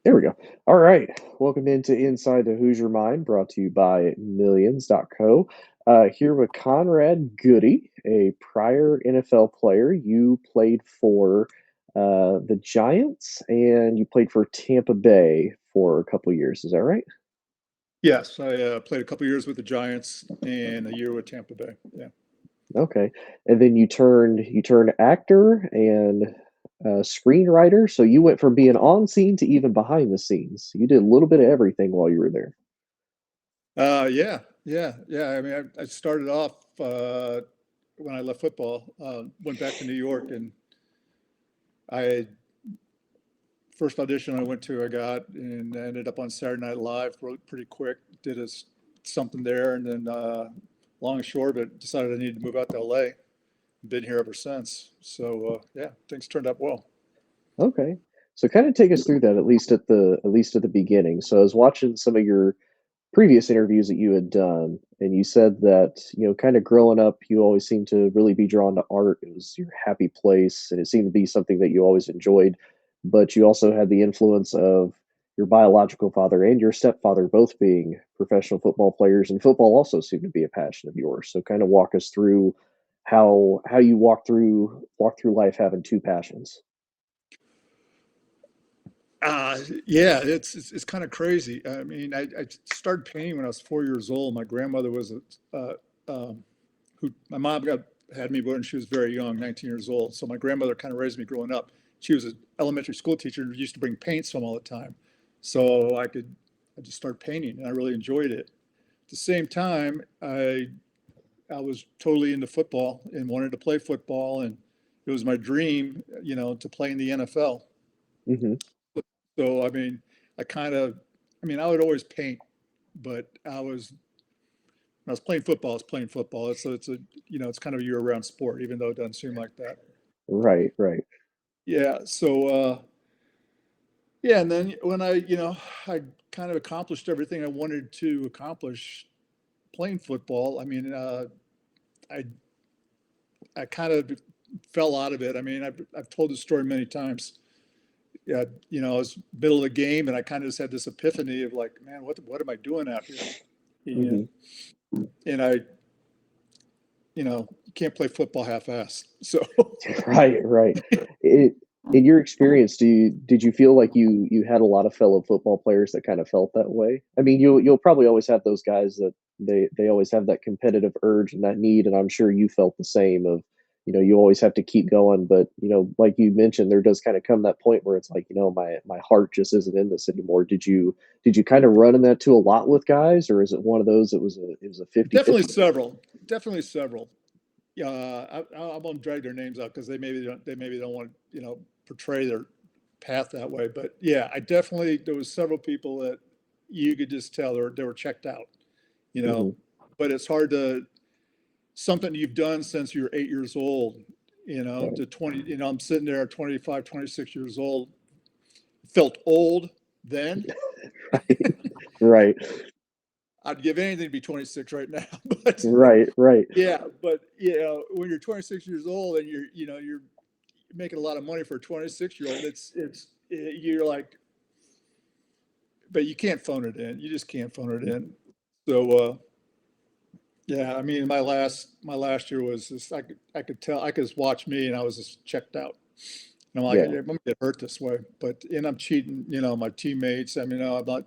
There we go. All right. Welcome into Inside the Hoosier Mind, brought to you by Millions.co. Here with Conrad Goode, a prior NFL player. You played for the Giants and you played for Tampa Bay for a couple years. Is that right? Yes, I played a couple years with the Giants and a year with Tampa Bay. Yeah. Okay. And then you turned actor and screenwriter. So you went from being on scene to even behind the scenes. You did a little bit of everything while you were there. Yeah. I mean, I started off when I left football, went back to New York, and I first audition I went to, I got, and I ended up on Saturday Night Live pretty quick. Did something there, and then long and short of it, decided I needed to move out to LA. Been here ever since. So yeah, things turned out well. Okay. So kind of take us through that at least at the beginning. So I was watching some of your previous interviews that you had done, and you said that, kind of growing up, you always seemed to really be drawn to art. It was your happy place, and it seemed to be something that you always enjoyed. But you also had the influence of your biological father and your stepfather both being professional football players, and football also seemed to be a passion of yours. So kind of walk us through how you walk through life having two passions. Yeah, it's kind of crazy. I mean, I started painting when I was 4 years old. My grandmother was who my mom got had me when she was very young, 19 years old. So my grandmother kind of raised me growing up. She was an elementary school teacher and used to bring paints home all the time. So I just started painting and I really enjoyed it. At the same time, I was totally into football and wanted to play football, and it was my dream, to play in the NFL. Hmm. So, I mean, I kind of, I would always paint, but when I was playing football, I was playing football. It's kind of a year-round sport, even though it doesn't seem like that. Right, right. Yeah. So, yeah. And then when I kind of accomplished everything I wanted to accomplish playing football. I, I kind of fell out of it. I mean, I've told this story many times. Yeah. I was middle of the game and I kind of just had this epiphany of like, man, what am I doing out here? And Hmm. and you can't play football half-assed. So Right, right. It, in your experience, did you feel like you had a lot of fellow football players that kind of felt that way? I mean, you'll probably always have those guys that they always have that competitive urge and that need, and I'm sure you felt the same of, you always have to keep going, but like you mentioned, there does kind of come that point where it's like, my heart just isn't in this anymore. Did you kind of run in that too a lot with guys, or is it one of those it was a definitely 50-50 thing? several, definitely several. Yeah, I won't drag their names out because they maybe don't want portray their path that way. But yeah, I definitely there was several people that you could just tell they were checked out. You know, Hmm. but it's hard to something you've done since you were 8 years old. Right. To 20. I'm sitting there at 25, 26 years old. Felt old then. Right. I'd give anything to be 26 right now, but Right, right. yeah, but when you're 26 years old and you're making a lot of money for a 26-year-old, you're like, but you can't phone it in. You just can't phone it in. So yeah, I mean, my last year was just I could tell I could just watch me and I was just checked out. And I'm like, Yeah. I'm gonna get hurt this way, but and I'm cheating, my teammates. I mean, no, I'm not,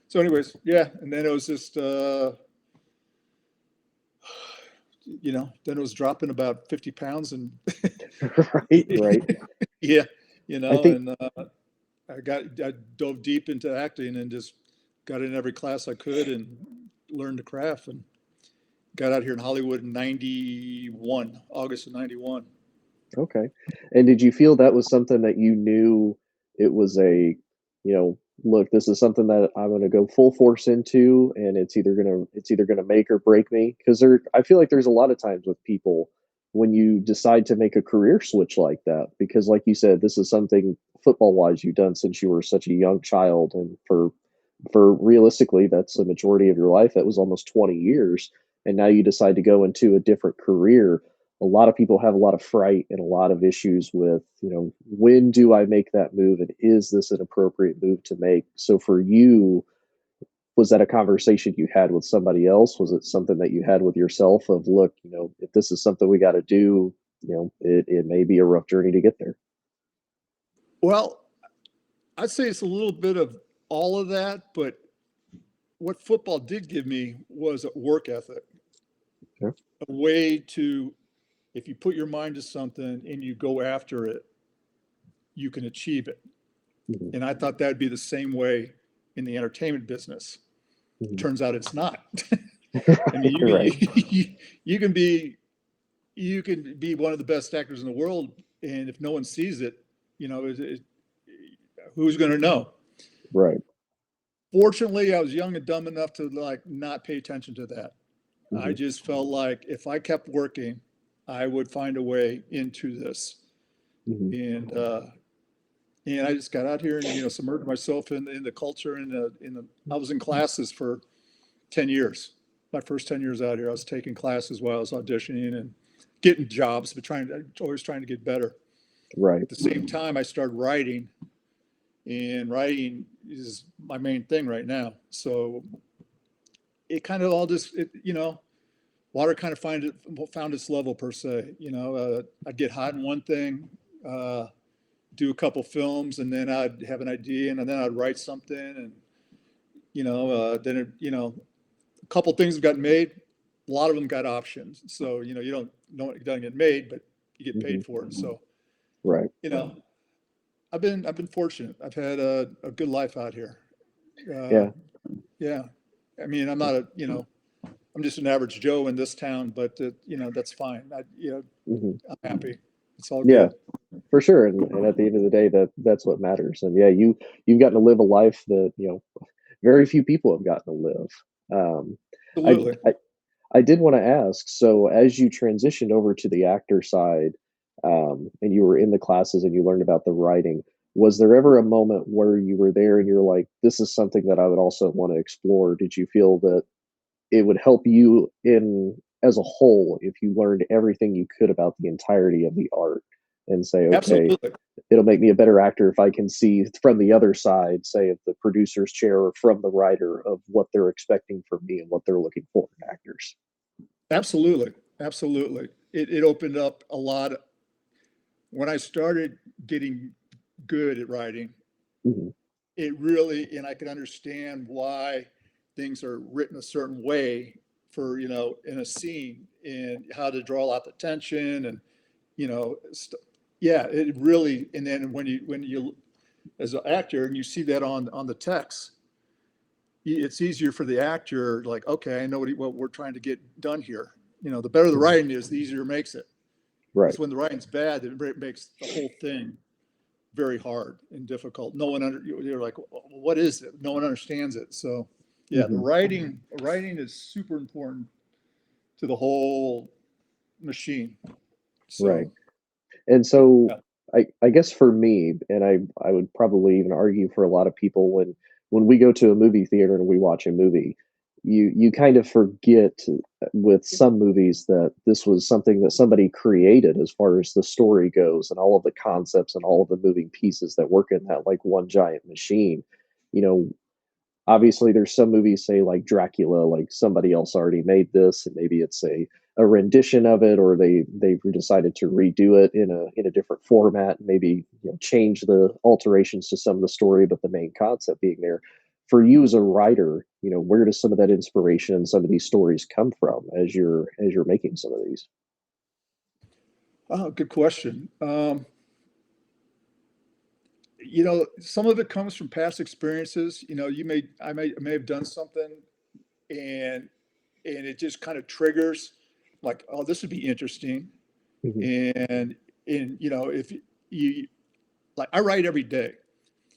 So, anyways, yeah, and then it was just then it was dropping about 50 pounds and Right, right. yeah, I think and I dove deep into acting and just got in every class I could and learned the craft and got out here in Hollywood in 91, August of 91. okay. And did you feel that was something that you knew it was look, this is something that I'm going to go full force into, and it's either going to make or break me? Because I feel like there's a lot of times with people when you decide to make a career switch like that, because like you said, this is something football wise you've done since you were such a young child, and for realistically, that's the majority of your life. That was almost 20 years, and now you decide to go into a different career. a lot of people have a lot of fright and a lot of issues with, when do I make that move and is this an appropriate move to make? So for you, was that a conversation you had with somebody else? Was it something that you had with yourself of, look, if this is something we got to do, it may be a rough journey to get there. Well, I'd say it's a little bit of all of that, but what football did give me was a work ethic, Okay. a way to, if you put your mind to something and you go after it, you can achieve it. Mhm. And I thought that'd be the same way in the entertainment business. Mhm. Turns out it's not. I mean, Right. you can be one of the best actors in the world, and if no one sees it, who's going to know? Right. Fortunately, I was young and dumb enough to like not pay attention to that. I Mhm. just felt like if I kept working, I would find a way into this. Mhm. And I just got out here and submerged myself in the culture. I was in classes for 10 years. My first 10 years out here, I was taking classes while I was auditioning and getting jobs, but always trying to get better. Right. At the same time, I started writing, and writing is my main thing right now. So it kind of all just water kind of found its level per se. I'd get hot in one thing, uh, do a couple films, and then I'd have an idea, and then I'd write something, and then a couple things have gotten made. A lot of them got options, so you don't know it doesn't get made, but you get Mhm. paid for it. So Right. you know, I've been fortunate. I've had a good life out here. Uh, Yeah. yeah, I mean, I'm just an average Joe in this town, but that's fine. Mhm. I'm happy. It's all Yeah, good. for sure. And at the end of the day, that's what matters. And yeah, you've gotten to live a life that, very few people have gotten to live. Um, I, Absolutely. I I did want to ask, so as you transitioned over to the actor side, and you were in the classes and you learned about the writing, was there ever a moment where you were there and you're like, this is something that I would also want to explore? Did you feel that it would help you in as a whole if you learned everything you could about the entirety of the art and say, okay, Absolutely. it'll make me a better actor if I can see from the other side, say, of the producer's chair or from the writer of what they're expecting from me and what they're looking for in actors. Absolutely. Absolutely. It opened up a lot. When I started getting good at writing, Mhm. it really, and I could understand why things are written a certain way for, in a scene and how to draw out the tension and, you know, st- yeah, it really, and then when you, as an actor and you see that on the text, it's easier for the actor, like, okay, I know what we're trying to get done here. The better the Mhm. writing is, the easier it makes it. Right. It's when the writing's bad that it makes the whole thing very hard and difficult. No one you're like, what is it? No one understands it. So yeah, the Mhm. writing is super important to the whole machine. Right. So And so yeah, I guess for me, and I would probably even argue for a lot of people when we go to a movie theater and we watch a movie, you kind of forget with some movies that this was something that somebody created as far as the story goes and all of the concepts and all of the moving pieces that work in that like one giant machine. You know, obviously there's some movies say like Dracula, like somebody else already made this and maybe it's a rendition of it or they've decided to redo it in a different format, maybe change the alterations to some of the story but the main concept being there. For you as a writer, where does some of that inspiration and some of these stories come from as you're making some of these? oh, good question. Some of it comes from past experiences. I may have done something and it just kind of triggers like, oh, this would be interesting. Hmm. And if you like, I write every day,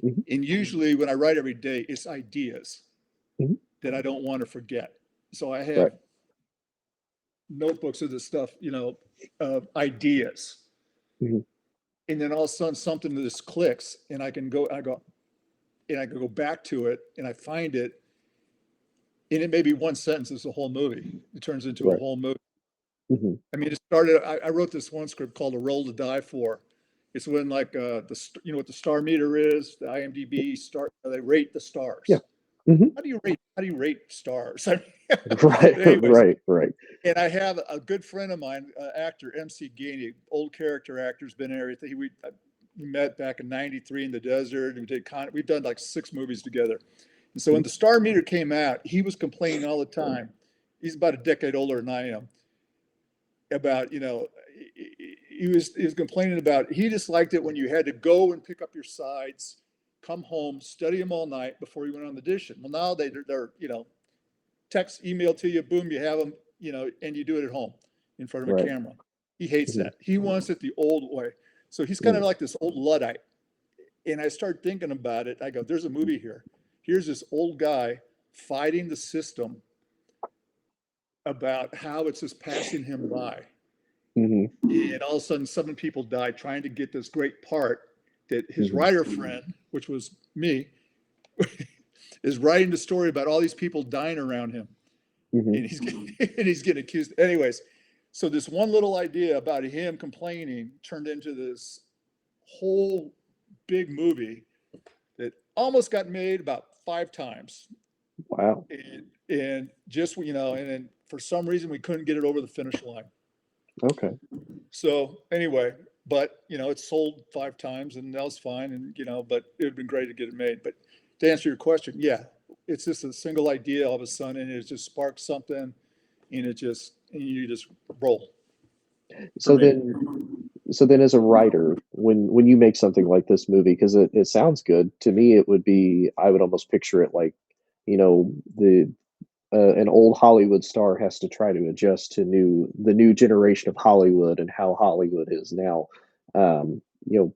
Hmm. and usually when I write every day, it's ideas Hmm. that I don't want to forget. So I have Right. notebooks of this stuff, of ideas, Hmm. and then all of a sudden something just clicks, and I can go back to it, and I find it, and it may be one sentence. It's a whole movie. It turns into a Right. whole movie. Mhm. I mean, it started. I wrote this one script called "A Role to Die For." It's when like you know what the star meter is, the IMDb star. They rate the Yeah. stars. Mhm. How do you rate stars? I mean, Right, but anyways, right, right. and I have a good friend of mine, actor MC Gainey, old character actor, has been in everything. We met back in '93 in the desert, and we've done like 6 movies together. And so when Mhm. the Star Meter came out, he was complaining all the time. He's about a decade older than I am about, he was complaining about, he disliked it when you had to go and pick up your sides, come home, study them all night before you went on the audition. Well, now they're text, email to you, boom, you have them, and you do it at home in front of a Right. camera. He hates Mhm. that. He wants it the old way. So he's kind of Mm. like this old Luddite. And I started thinking about it. I go, there's a movie here. Here's this old guy fighting the system about how it's just passing him by. Mhm. And all of a sudden, 7 people died trying to get this great part that his Mhm. writer friend, which was me, is writing the story about all these people dying around him. Mhm. And and he's getting accused. Anyways, so this one little idea about him complaining turned into this whole big movie that almost got made about 5 times. Wow. And just, and then for some reason we couldn't get it over the finish line. Okay. So anyway, but it's sold 5 times and that was fine. And, but it would have been great to get it made. But to answer your question, yeah, it's just a single idea all of a sudden and it just sparks something and you just roll for So me. then so then as a writer, when you make something like this movie, because it sounds good, to me it would be I would almost picture it like, the an old Hollywood star has to try to adjust to the new generation of Hollywood and how Hollywood is now. Um, you know,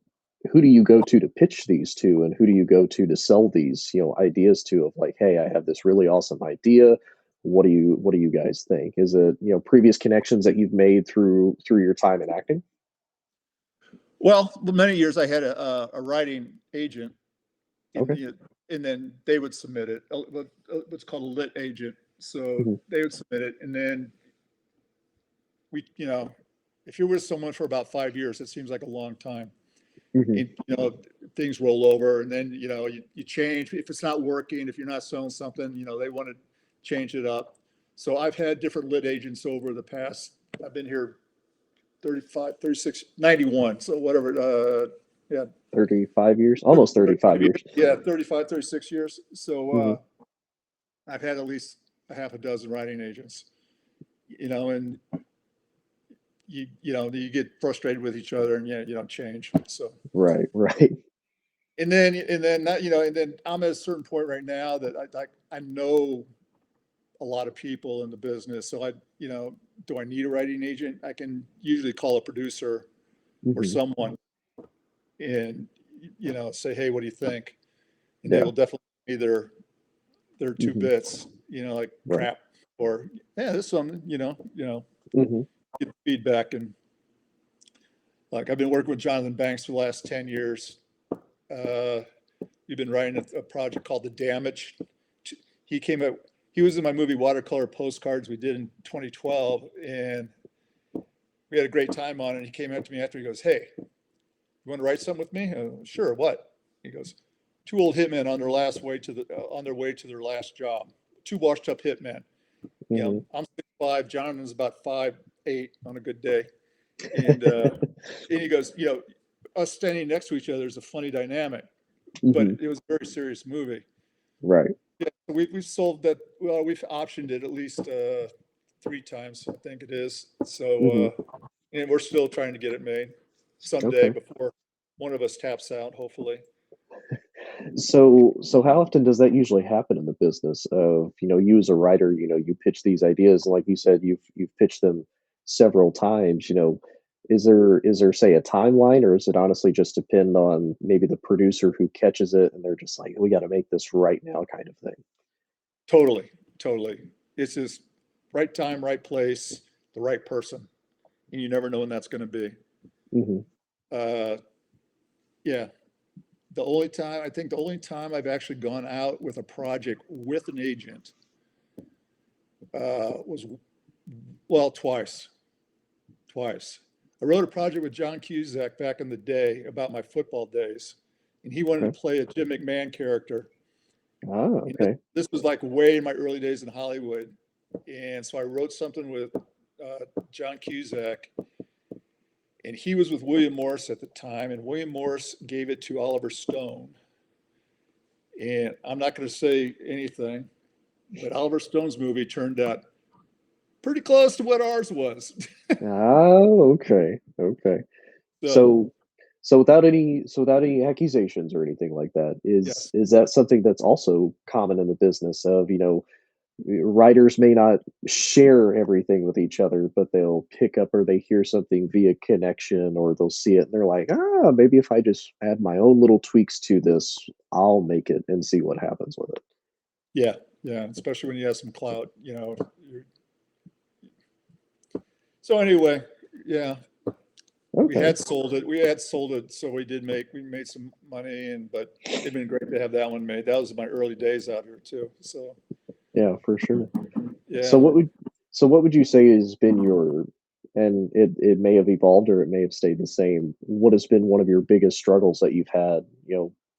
who do you go to pitch these to, and who do you go to sell these ideas to? Of like, hey, I have this really awesome idea. What do you guys think? Is it previous connections that you've made through your time in acting? Well, many years I had a writing agent in Okay. the, and then they would submit it, what's called a lit agent. So Hmm. they would submit it. And then if you're with someone for about 5 years, it seems like a long time. Hmm. And, things roll over and then, you change. If it's not working, if you're not selling something, they want to change it up. So I've had different lit agents over the past, I've been here 35, 36, 91. So whatever, yeah, 35 years, almost 35 years. yeah, 35, 36 years. So Hmm. I've had at least a half a dozen writing agents, and you get frustrated with each other and you don't change. So, Right. Right. and then that, and then I'm at a certain point right now that I know a lot of people in the business. So do I need a writing agent? I can usually call a producer or Hmm. someone and, say, hey, what do you think? And they Yeah. will definitely either their two Hmm. bits, like Right. crap or yeah, this one, Hmm. get feedback. And like I've been working with Jonathan Banks for the last 10 years. Uh, we've been writing a project called The Damage. He came out, he was in my movie Watercolor Postcards we did in 2012 and we had a great time on it. And he came out to me after, he goes, hey, you want to write something with me? Sure, what? He goes, 2 old hitmen on their way to their last job. 2 washed up hitmen. Hmm. I'm 6'5", Jonathan's about 5'8" on a good day. And and he goes, us standing next to each other is a funny dynamic, but Hmm. it was a very serious movie. Right. Yeah, we've sold that. Well, we've optioned it at least 3 times, I think it is. Hmm. So, and we're still trying to get it made someday Okay. before one of us taps out, hopefully. So how often does that usually happen in the business of, you as a writer, you pitch these ideas, and like you said, you've pitched them several times, is there say a timeline, or is it honestly just depend on maybe the producer who catches it and they're just like, we got to make this right now kind of thing? Totally, totally. It's just right time, right place, the right person, and you never know when that's going to be. Hmm. Uh, yeah, the only time I've actually gone out with a project with an agent was, well, twice. twice. I wrote a project with John Cusack back in the day about my football days, and he wanted to Okay. play a Jim McMahon character. Ah, And okay. this was like way in my early days in Hollywood, and so I wrote something with John Cusack, and he was with William Morris at the time, and William Morris gave it to Oliver Stone. And I'm not going to say anything, but Oliver Stone's movie turned out pretty close to what ours was. Oh, okay. Okay. So, So so without any accusations or anything like that, yes. is that something that's also common in the business of, writers may not share everything with each other, but they'll pick up or they hear something via connection or they'll see it and they're like, ah, maybe if I just add my own little tweaks to this, I'll make it and see what happens with it. Yeah. Yeah. Especially when you have some clout, you know. So anyway, yeah, we Okay. had sold it. We had sold it. So we made some money but it'd been great to have that one made. That was my early days out here too. So Yeah, for sure. So yeah. what would so what would you say has been your and it may have evolved or it may have stayed the same. What has been one of your biggest struggles that you've had,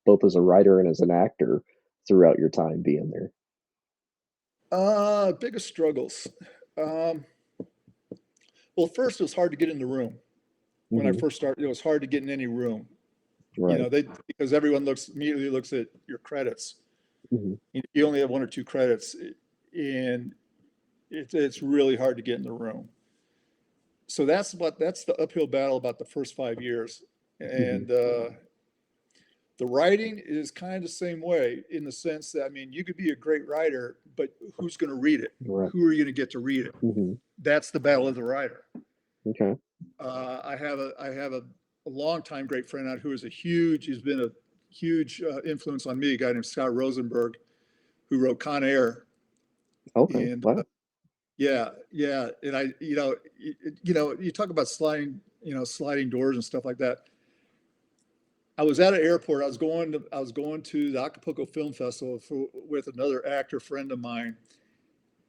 both as a writer and as an actor throughout your time being there? Biggest struggles. Um, well, first it was hard to get in the room. When I Hmm. first started, it was hard to get in any room. You Right. know, because everyone immediately looks at your credits. Hmm. You only have one or two credits, and it's really hard to get in the room. So that's the uphill battle about the first 5 years, Hmm. and the writing is kind of the same way in the sense that I mean you could be a great writer, but who's going to read it? Right. Who are you going to get to read it? Hmm. That's the battle of the writer. Okay. I have a longtime great friend out who is he's been a huge influence on me, a guy named Scott Rosenberg, who wrote Con Air. Okay. And Wow. yeah, yeah. And you talk about sliding doors and stuff like that. I was at an airport. I was going to the Acapulco Film Festival with another actor friend of mine,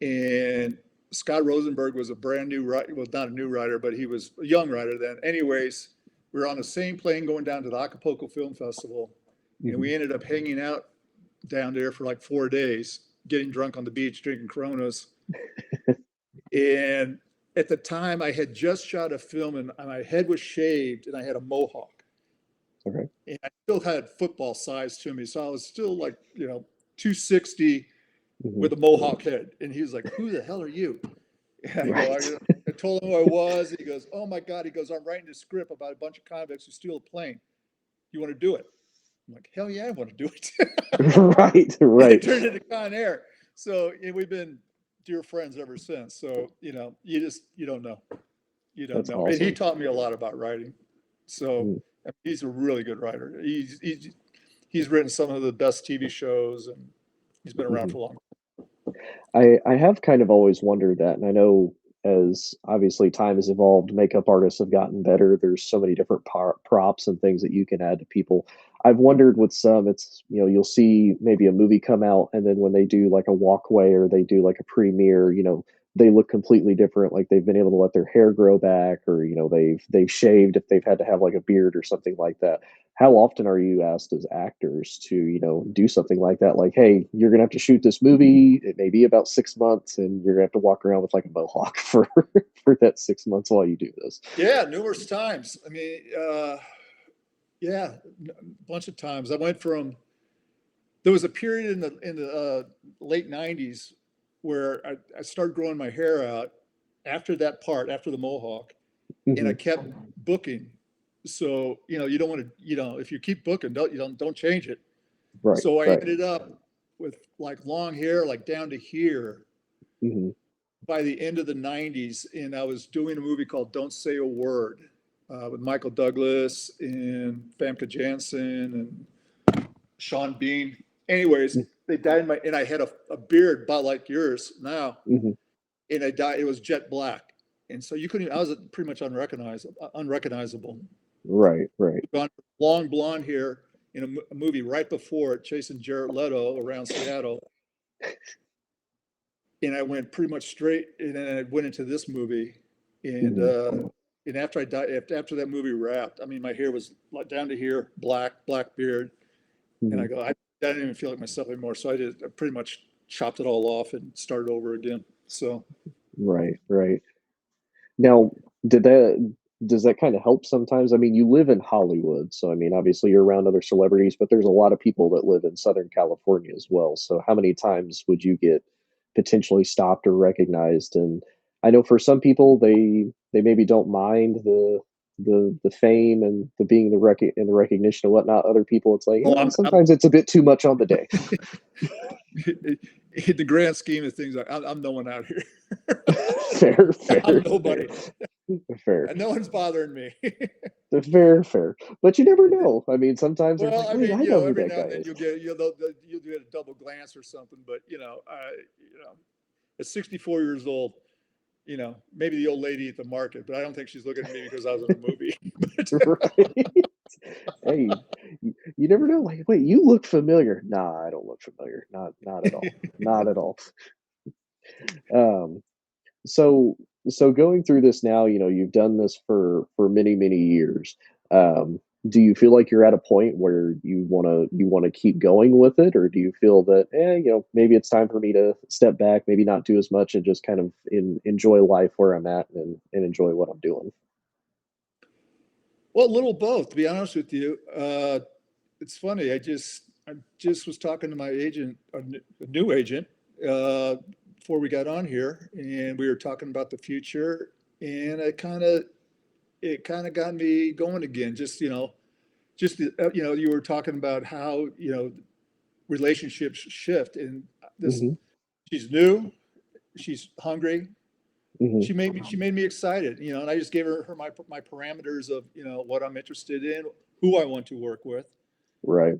and Scott Rosenberg was a brand new writer. Well, not a new writer, but he was a young writer then. Anyways, we were on the same plane going down to the Acapulco Film Festival, and Hmm. we ended up hanging out down there for like 4 days, getting drunk on the beach, drinking Coronas. And at the time, I had just shot a film, and my head was shaved, and I had a mohawk, Okay. and I still had football size to me, so I was still like 260 Hmm. with a mohawk head. And he was like, "Who the hell are you?" And I go, Right. I told him who I was. He goes, "Oh my God." He goes, "I'm writing a script about a bunch of convicts who steal a plane. You want to do it?" I'm like, "Hell yeah, I want to do it." Right. And it Right. turned into Con Air. So we've been dear friends ever since. So, you don't know. You don't That's know. And he awesome. taught me a lot about writing. So Mm-hmm. he's a really good writer. He's written some of the best TV shows, and he's been around Mm-hmm. for long. I have kind of always wondered that, and I know as obviously time has evolved, makeup artists have gotten better. There's so many different props and things that you can add to people. I've wondered with some, it's you'll see maybe a movie come out, and then when they do like a walkway or they do like a premiere, they look completely different. Like they've been able to let their hair grow back, or they've shaved if they've had to have like a beard or something like that. How often are you asked as actors to do something like that, like, hey, you're gonna have to shoot this movie, it may be about 6 months and you're gonna have to walk around with like a mohawk for for that 6 months while you do this? Yeah, numerous times. I mean, yeah, a bunch of times. There was a period in the late '90s where I started growing my hair out after that part, after the mohawk, and I Hmm. kept booking. So you don't want to, if you keep booking, don't change it. Right. So I Right. ended up with like long hair, like down to here Hmm. by the end of the '90s, and I was doing a movie called Don't Say a Word with Michael Douglas and Famke Janssen and Sean Bean. Anyways, they dyed and I had a beard about like yours now, Hmm. and I dyed. It was jet black, and so you couldn't. I was pretty much unrecognizable. Right. Right. Gone long blonde hair in a movie right before it, chasing Jared Leto around Seattle, and I went pretty much straight, and then I went into this movie, and Hmm. and after I died, after that movie wrapped, I mean, my hair was like down to here, black beard, and Hmm. I didn't even feel like myself anymore. So I pretty much chopped it all off and started over again. So, Right, right. Now, did that does that kind of help sometimes? I mean, you live in Hollywood, so I mean, obviously you're around other celebrities, but there's a lot of people that live in Southern California as well. So how many times would you get potentially stopped or recognized? And I know for some people they maybe don't mind the fame and the being and the recognition and whatnot. Other people, it's like, oh, yeah, I'm sometimes it's a bit too much on the day. in the grand scheme of things, I'm no one out here. Fair, I'm fair, fair, nobody. fair. No one's bothering me. Fair, fair. But you never know. I mean, sometimes there's Well, like, I wait, mean, I know who every that now guy and then is. you'll get a double glance or something. But at 64 years old, maybe the old lady at the market, but I don't think she's looking at me because I was in a movie. Right? Hey, you never know. Like, wait, you look familiar. Nah, I don't look familiar. Not at all. Not at all. Um, so so going through this now, you've done this for many, many years. Um, do you feel like you're at a point where you wanna keep going with it, or do you feel that, maybe it's time for me to step back, maybe not do as much and just kind of enjoy life where I'm at and enjoy what I'm doing? Well, a little both, to be honest with you. It's funny. I just was talking to my agent, a new agent, uh, before we got on here, and we were talking about the future, and it kind of got me going again. You were talking about how relationships shift, and this Mhm, she's new, she's hungry. mhm, She made me excited, and I just gave her my parameters of what I'm interested in, who I want to work with, right,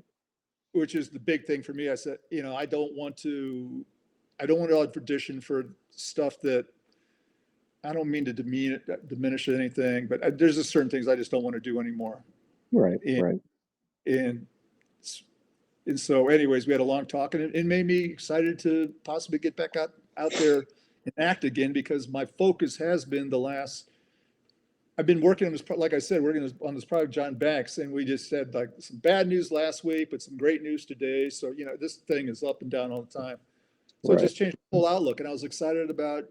which is the big thing for me. I said, I don't want to audition for stuff that I don't mean to diminish anything, but there's just certain things I just don't want to do anymore. right, And right, and and so, anyways, we had a long talk, and it made me excited to possibly get back out there and act again because my focus has been the last. I've been working on this, like I said, working on this project, John Banks, and we just said like some bad news last week, but some great news today. So this thing is up and down all the time. So it right, just changed the whole outlook, and I was excited about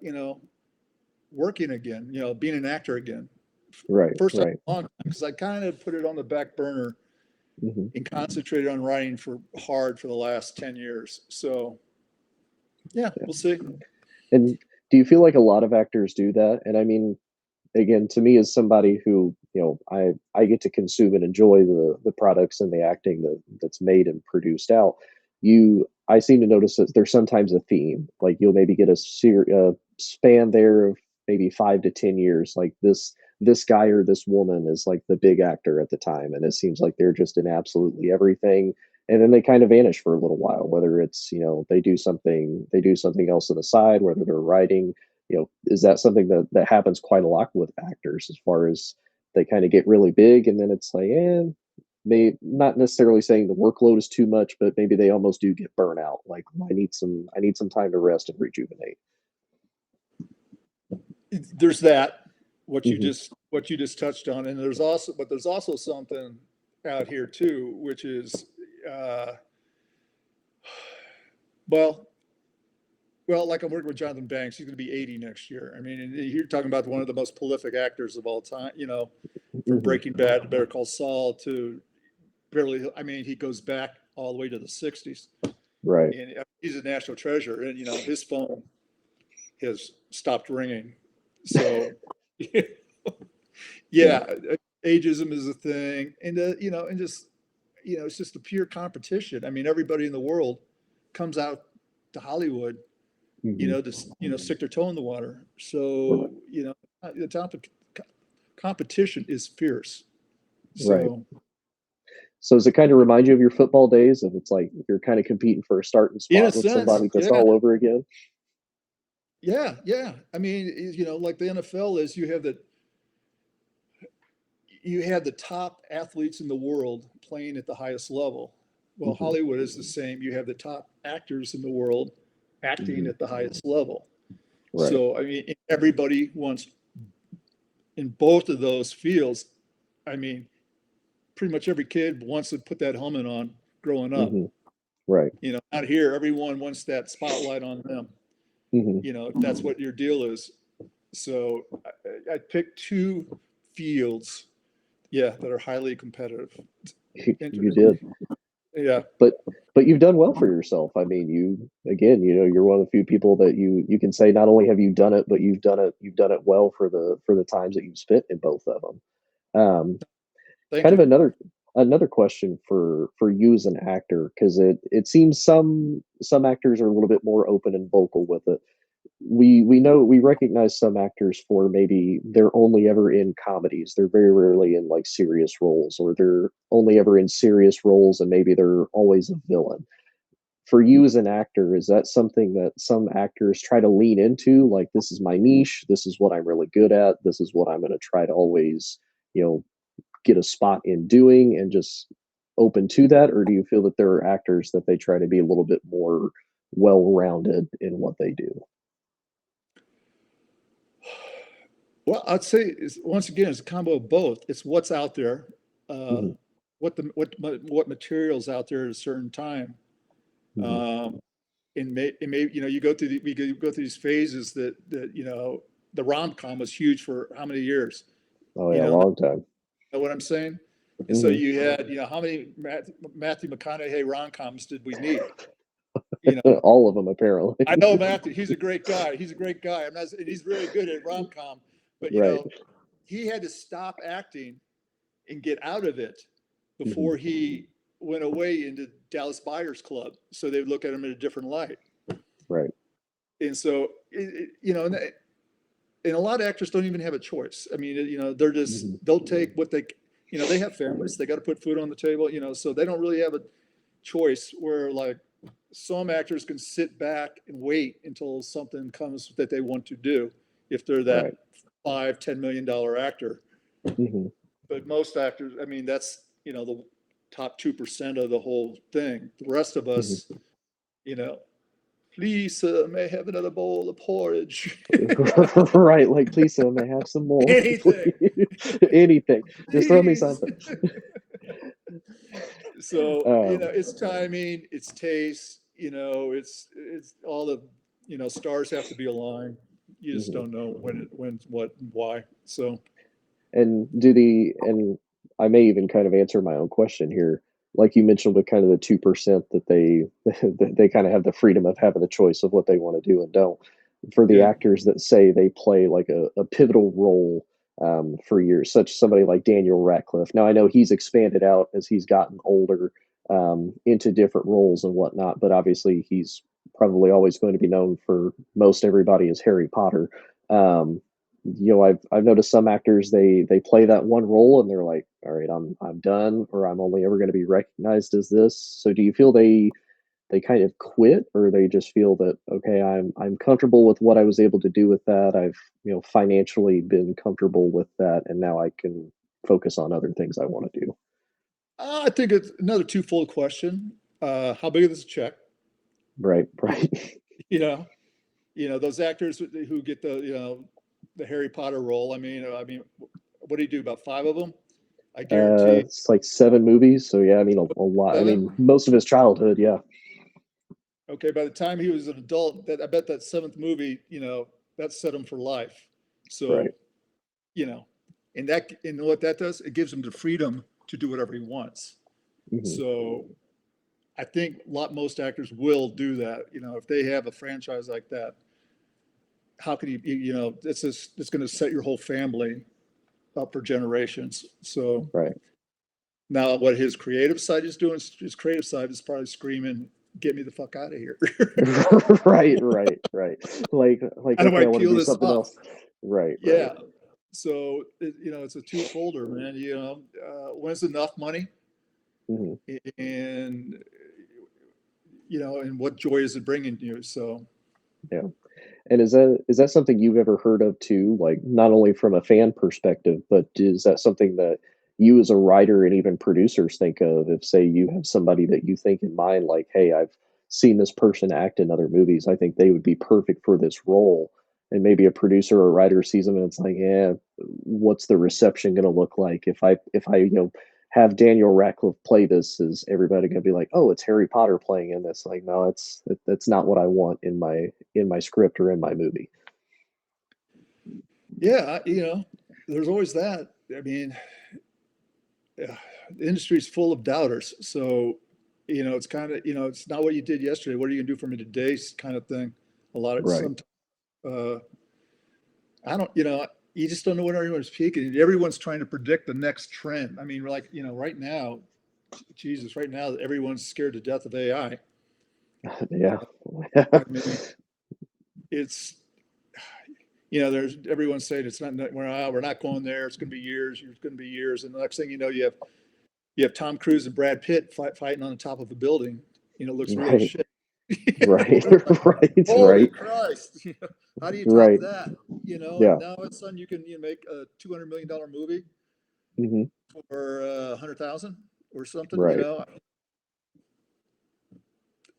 working again, being an actor again. right, First time right. in a long time because I kind of put it on the back burner Mhm. and concentrated on writing for the last 10 years. So yeah, Yeah. we'll see. And do you feel like a lot of actors do that? And I mean, again, to me as somebody who, I get to consume and enjoy the products and the acting that's made and produced out, I seem to notice that there's sometimes a theme. Like you'll maybe get a span there of maybe 5 to 10 years. Like this guy or this woman is like the big actor at the time, and it seems like they're just in absolutely everything. And then they kind of vanish for a little while, whether it's they do something else on the side, whether they're writing. Is that something that happens quite a lot with actors as far as they kind of get really big and then it's like, they not necessarily saying the workload is too much, but maybe they almost do get burnout. Like I need some time to rest and rejuvenate. There's that, what you Hmm. just what you just touched on, and there's also something out here too, which is uh, well, like I'm working with Jonathan Banks. He's going to be 80 next year. I mean, and you're talking about one of the most prolific actors of all time. From Hmm. Breaking Bad to Better Call Saul to barely. I mean, he goes back all the way to the 60s, Right. and he's a national treasure. And his phone has stopped ringing. So, Yeah. yeah, ageism is a thing, and just it's just a pure competition. I mean, everybody in the world comes out to Hollywood, Hmm. to stick their toe in the water. Right. So the competition is fierce. Right. So So does it kind of remind you of your football days? Of it's like you're kind of competing for a starting in a spot with sense, somebody just yeah, all over again? yeah. I mean, like the NFL is, you have the top athletes in the world playing at the highest level. Well, Hmm. Hollywood is the same. You have the top actors in the world acting Hmm. at the highest level. Right. So, I mean, everybody wants, in both of those fields, I mean, pretty much every kid wants to put that helmet on growing up. Hmm. Right. Out here, everyone wants that spotlight on them, Hmm. if that's what your deal is. So I picked two fields, yeah, that are highly competitive. You did. Yeah. but but you've done well for yourself. I mean, you again, you're one of the few people that you can say not only have you done it, but you've done it well for the times that you've spent in both of them. Thank Kind of you. another question for you as an actor, because it seems some actors are a little bit more open and vocal with it. We know we recognize some actors for maybe they're only ever in comedies. They're very rarely in like serious roles, or they're only ever in serious roles and maybe they're always a villain. For you as an actor, is that something that some actors try to lean into? Like, this is my niche, this is what I'm really good at, this is what I'm going to try to always, you know, get a spot in doing and just open to that? Or do you feel that there are actors that they try to be a little bit more well rounded in what they do? Well, I'd say once again, it's a combo of both. It's what's out there, uh, Hmm. what materials out there at a certain time. Hmm. Um, and you go through we go through these phases that the rom com was huge for how many years? Oh You yeah, know, long time. know what I'm saying? And so Hmm. you had, how many Matthew McConaughey rom coms did we need? You know, All of them apparently. I know Matthew, he's a great guy. He's a great guy. I'm not, he's really good at rom com, but Right. he had to stop acting and get out of it Hmm. before he went away into Dallas Buyers Club. So they would look at him in a different light. Right. And so, and a lot of actors don't even have a choice. I mean, they're just, Hmm. they'll take what they have families, they got to put food on the table, so they don't really have a choice where like some actors can sit back and wait until something comes that they want to do if they're that Right. 5-10 million dollar actor. Hmm. But most actors, I mean, that's, the top 2% of the whole thing. The rest of Hmm. us, you know, please, sir, may I have another bowl of porridge? Right. Like, please, sir, may I have some more? Anything, Please. Anything. Just throw me please. something. So, Um, it's timing, it's taste, it's all the, stars have to be aligned. You just mhm. don't know when, what, and why. So, And I may even kind of answer my own question here. Like you mentioned with kind of the 2% that they that they kind of have the freedom of having the choice of what they want to do and don't. For the yeah. actors that say they play like a pivotal role for years, such somebody like Daniel Radcliffe. Now I know he's expanded out as he's gotten older into different roles and whatnot, but obviously he's probably always going to be known for most everybody as Harry Potter. Um, I've noticed some actors they play that one role and they're like, all right, I'm done, or I'm only ever going to be recognized as this. So do you feel they kind of quit, or they just feel that, okay, I'm comfortable with what I was able to do with that. I've financially been comfortable with that, and now I can focus on other things I want to do. I think it's another twofold question. How big is the check? Right. You, Right. you know, those actors who get the Harry Potter role. I mean, what do you do? About five of them? I guarantee. It's like 7 movies, so yeah, I mean a lot. I Seven. mean most of his childhood, yeah. Okay, by the time he was an adult, that I bet that seventh movie, that set him for life. Right. So, you know, and what that does, it gives him the freedom to do whatever he wants. Hmm. So I think most actors will do that. If they have a franchise like that, how can it's going to set your whole family up for generations. So Right. now what his creative side is doing, his creative side is probably screaming, get me the fuck out of here. Right, right, right. Like How do okay, I I want to peel do this something off? else. Right, right. Yeah. So it's a two-folder, man. When's enough money, Hmm. and and what joy is it bringing you? So Yeah. And is that something you've ever heard of too? Like not only from a fan perspective, but is that something that you as a writer and even producers think of if say you have somebody that you think in mind, like, hey, I've seen this person act in other movies. I think they would be perfect for this role. and maybe a producer or writer sees them and it's like, yeah, what's the reception going to look like if I have Daniel Radcliffe play this? Is everybody going to be like, oh, it's Harry Potter playing in this? Like, no, that's not what I want in my script or in my movie. Yeah, there's always that. I mean, yeah, the industry's full of doubters. So, it's kind of, it's not what you did yesterday. What are you gonna do for me today? Kind of thing. A lot of Right. some, I don't, you just don't know when everyone's peaking. Everyone's trying to predict the next trend. I mean, we're like, right now, Jesus, right now, everyone's scared to death of AI. Yeah. I mean, it's, there's everyone's saying it's not, we're not going there. It's going to be years. It's going to be years. And the next thing you know, you have Tom Cruise and Brad Pitt fighting on the top of a building. Looks real as Right. shit. Right. Like, Right. holy Right. Christ! How do you top Right. that? And Yeah. now all of a sudden you can make a $200 million movie Hmm. for 100,000 or something. Right.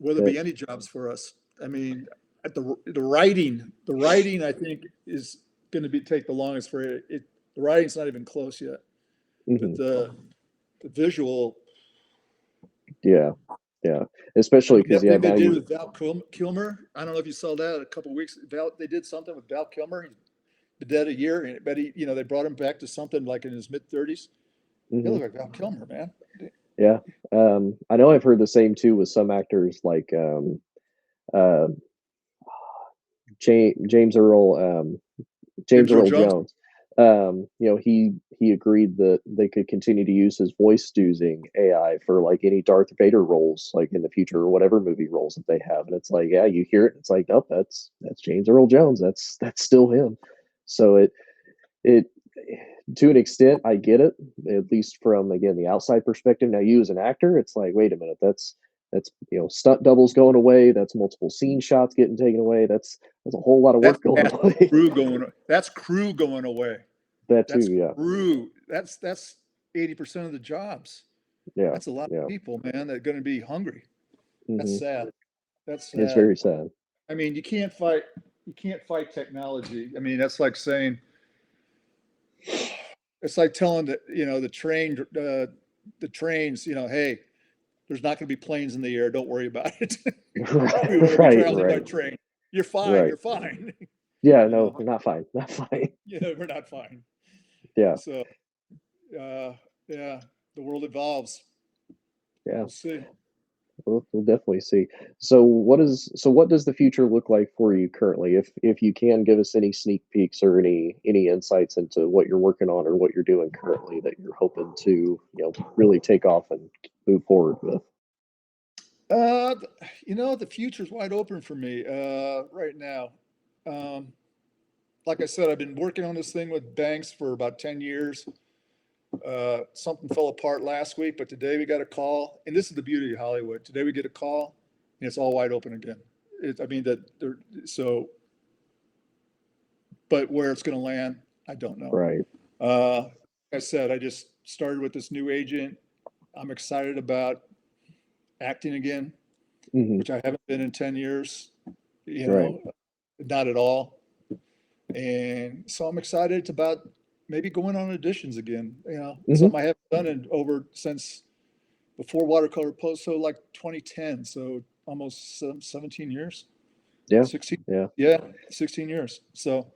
Will there That, be any jobs for us? I mean, at the writing, I think is going to take the longest for it. The writing's not even close yet, but mhm. the visual. Yeah. Yeah. I Especially mean, because that yeah, thing they now did you with Val Kilmer. I don't know if you saw that a couple of weeks. They did something with Val Kilmer. He's been dead a year, but they brought him back to something like in his mid 30s. He mhm. looked like Val Kilmer, man. Yeah. I know I've heard the same too with some actors like uh James Earl James James Earl Earl Jones. Jones. He agreed that they could continue to use his voice using AI for like any Darth Vader roles, like in the future or whatever movie roles that they have. And it's like, yeah, you hear it, it's like, oh, that's James Earl Jones. That's still him. So it to an extent, I get it, at least from again the outside perspective. Now, you as an actor, it's like, wait a minute, that's stunt doubles going away. That's multiple scene shots getting taken away. That's a whole lot of That's work going cast away. crew going. That's crew going away. That too, That's yeah, crew. That's 80% of the jobs. yeah, That's a lot of yeah. people, man, that are going to be hungry. That's Hmm. sad. That's It's sad. very sad. I mean, you can't fight. You can't fight technology. I mean, that's like saying it's like telling the trains, hey, there's not going to be planes in the air. Don't worry about it. Everyone will be Right, traveling by right, train. You're fine. right. You're fine. Yeah, you no, know, we're not fine, not fine. we're not fine. Yeah, So, uh, yeah, the world evolves. yeah. We'll see. We'll definitely see. So what does the future look like for you currently? If you can give us any sneak peeks or any insights into what you're working on or what you're doing currently that you're hoping to really take off and move forward with. Uh, the future's wide open for me right now. Um, like I said, I've been working on this thing with banks for about 10 years. Something fell apart last week, but today we got a call, and this is the beauty of Hollywood. Today we get a call, and it's all wide open again. I mean that they're so, but where it's going to land, I don't know. Right. Like I said, I just started with this new agent. I'm excited about acting again, Hmm. which I haven't been in 10 years. You Right. know, not at all. And so I'm excited about maybe going on auditions again. Hmm. Something I haven't done in over since before watercolor post, so like 2010, so almost 17 years, Yeah. 16, Yeah. yeah, 16 years. So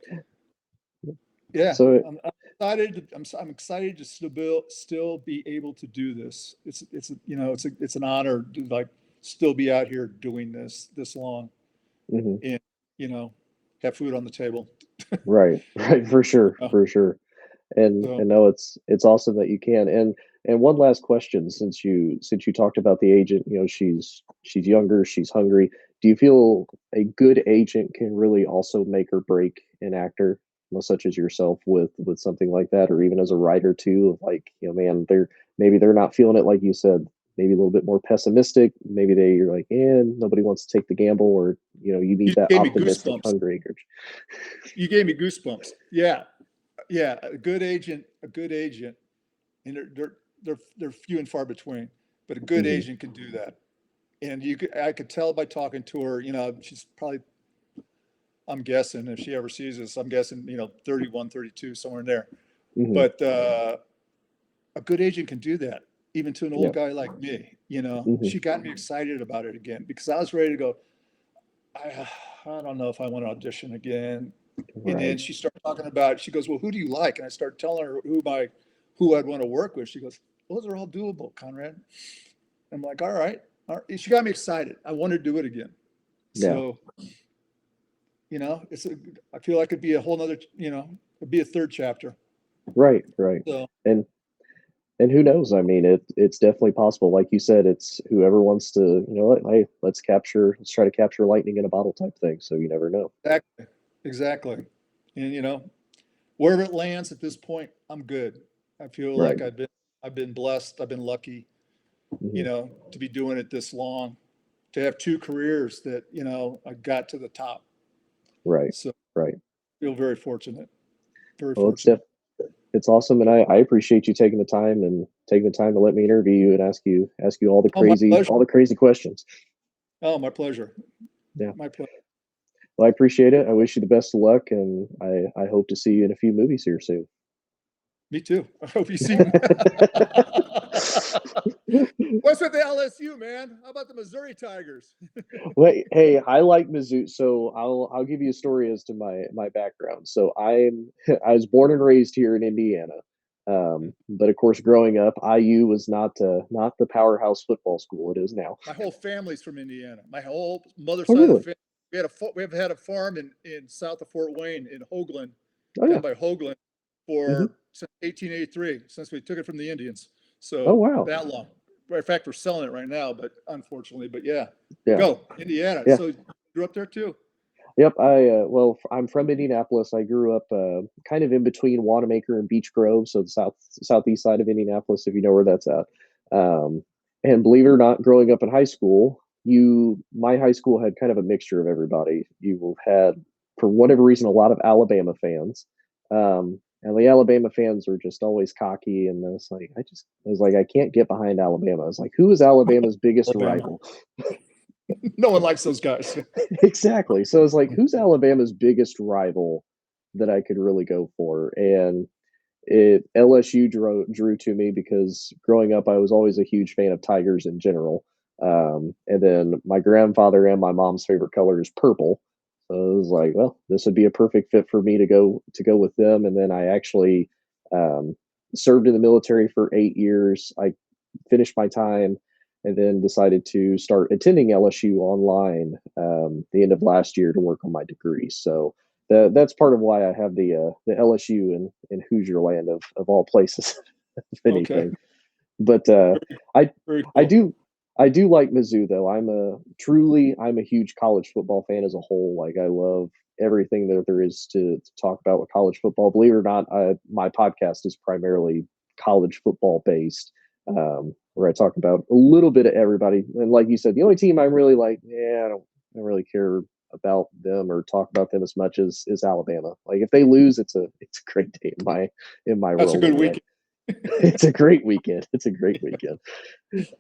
yeah, So I'm excited. I'm excited to still be able to do this. It's an honor to like still be out here doing this long mhm. and you know have food on the table. Right. Right. For sure. Uh, For sure. so And no, it's awesome that you can. And one last question, since you talked about the agent, she's younger, she's hungry. Do you feel a good agent can really also make or break an actor, such as yourself, with something like that, or even as a writer too? Of like, man, maybe they're not feeling it, like you said, maybe a little bit more pessimistic. Maybe you're like, nobody wants to take the gamble, or you you need that gave me optimistic, goosebumps. hungry. You gave me goosebumps. Yeah, yeah. A good agent, and they're few and far between. But a good Hmm. agent can do that, and I could tell by talking to her. She's probably I'm guessing if she ever sees this, I'm guessing, 31, 32, somewhere in there. Hmm. But a good agent can do that, even to an old Yep. guy like me. Hmm. She got me excited about it again because I was ready to go. I, I don't know if I want to audition again. And Right. then she started talking about, she goes, well, who do you like? And I started telling her who I'd want to work with. She goes, those are all doable, Conrad. I'm like, all right. All right. She got me excited. I want to do it again. Yeah. So, I feel like it'd be a whole nother, it'd be a third chapter. Right. Right. So And and who knows? I mean, it's definitely possible. Like you said, it's whoever wants to, hey, let's try to capture lightning in a bottle type thing. So you never know. exactly, exactly. And wherever it lands at this point, I'm good. I feel Right. like I've been blessed. I've been lucky, Hmm. to be doing it this long, to have two careers that, I got to the top. Right. So Right. I feel very fortunate, very Well, fortunate. it's awesome, and I appreciate you taking the time to let me interview you and ask you Oh, my pleasure. all the crazy questions. Oh, my pleasure. Yeah. My pleasure. Well, I appreciate it. I wish you the best of luck, and I hope to see you in a few movies here soon. Me too. I hope you see. What's with the LSU, man? How about the Missouri Tigers? Wait, hey, I like Mizzou, so I'll give you a story as to my background. So I was born and raised here in Indiana, but of course, growing up, IU was not the powerhouse football school it is now. My whole family's from Indiana. My whole mother's Oh, side of the really? family. We've had a farm in south of Fort Wayne in Hoagland, Oh, down yeah. by Hoagland, Hmm. since 1883, since we took it from the Indians. Oh, So wow. that long. In fact, we're selling it right now, but unfortunately, but yeah, Yeah. go Indiana. Yeah. So you grew up there too. Yep. I'm from Indianapolis. I grew up kind of in between Wanamaker and Beech Grove, so the southeast side of Indianapolis, if you know where that's at. Um, and believe it or not, growing up in high school, my high school had kind of a mixture of everybody. You had, for whatever reason, a lot of Alabama fans, and the Alabama fans were just always cocky. And I was like, I can't get behind Alabama. I was like, who is Alabama's biggest Alabama. rival? No one likes those guys. Exactly. So it's like, who's Alabama's biggest rival that I could really go for? And it LSU drew to me because growing up, I was always a huge fan of Tigers in general. And then my grandfather and my mom's favorite color is purple. So it was like, well, this would be a perfect fit for me to go with them. And then I actually um, served in the military for 8 years. I finished my time and then decided to start attending LSU online the end of last year to work on my degree. So that's part of why I have the LSU in Hoosier land of all places, if Okay. anything. But Very, I very I cool. do I do like Mizzou though. I'm a huge college football fan as a whole. Like I love everything that there is to talk about with college football. Believe it or not, my podcast is primarily college football based, where I talk about a little bit of everybody. And like you said, the only team I'm really like, I don't really care about them or talk about them as much as is Alabama. Like if they lose, it's a great day in my That's a world good anyway. weekend. It's a great weekend. It's a great weekend.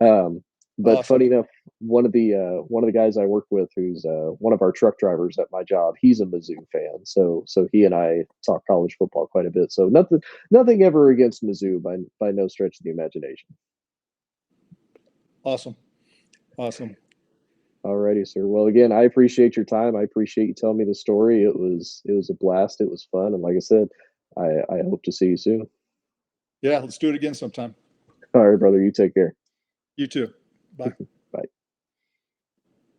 Um, but funny Awesome. enough, one of the guys I work with, who's one of our truck drivers at my job, he's a Mizzou fan. So he and I talk college football quite a bit. So nothing ever against Mizzou by no stretch of the imagination. Awesome. Awesome. Alrighty, sir. Well, again, I appreciate your time. I appreciate you telling me the story. It was a blast. It was fun, and like I said, I hope to see you soon. Yeah, let's do it again sometime. All right, brother. You take care. You too. Bye.